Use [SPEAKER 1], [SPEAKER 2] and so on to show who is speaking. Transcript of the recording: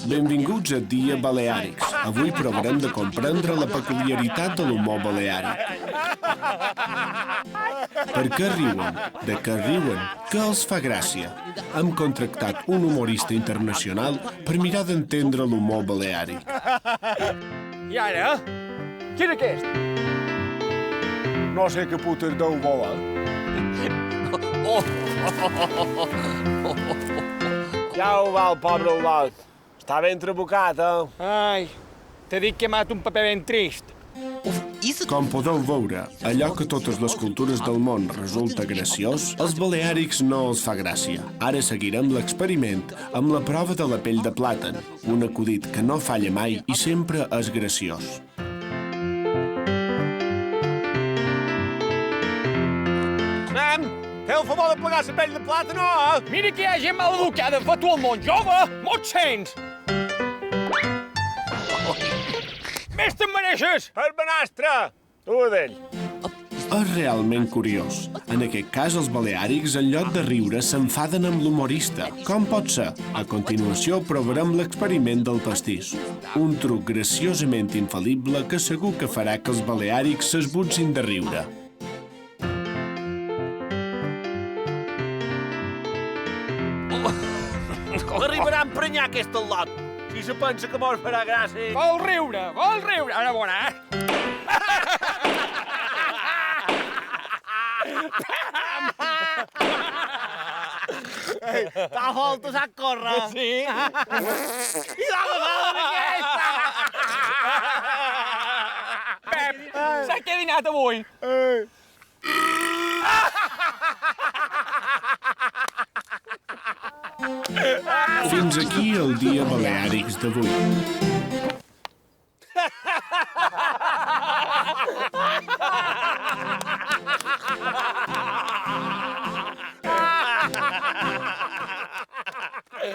[SPEAKER 1] Benvinguts a Dia Baleàrics. Avui provarem de comprendre la peculiaritat de l'humor baleàric. Per què riuen? De què riuen? Què els fa gràcia? Hem contractat un humorista internacional per mirar d'entendre l'humor baleàric.
[SPEAKER 2] I ara? Qui és aquest?
[SPEAKER 3] No sé què putes deu voler. Ja ho va, el pobre Olot. Està ben trabucat, eh?
[SPEAKER 2] Ai, t'he dit que m'ha un paper ben trist.
[SPEAKER 1] Com podeu veure, allò que totes les cultures del món resulta graciós, als baleàrics no els fa gràcia. Ara seguirem l'experiment amb la prova de la pell de plàtan, un acudit que no falla mai i sempre és graciós.
[SPEAKER 3] Nen, feu el favor de plegar la pell de plàtan, no?
[SPEAKER 2] Mira que hi ha gent mal educada, foto al món jove, mots sents. Més te'n mereixes!
[SPEAKER 3] Per benastre! Tu d'ell.
[SPEAKER 1] És realment curiós. En aquest cas, els baleàrics, en lloc de riure, s'enfaden amb l'humorista. Com pot ser? A continuació, provarem l'experiment del pastís. Un truc graciosament infal·lible que segur que farà que els baleàrics s'esbutsin de riure.
[SPEAKER 3] Arribarà a emprenyar aquest al·lot. Si se pensa que mos farà gràcia.
[SPEAKER 2] Vol riure, vol riure. Ara bona,
[SPEAKER 3] T'ha volta, sap córrer.
[SPEAKER 2] Sí?
[SPEAKER 3] I l'ha agafada aquesta!
[SPEAKER 2] Pep, saps què he dinat avui?
[SPEAKER 1] Fins aquí el Dia Baleàrics d'avui.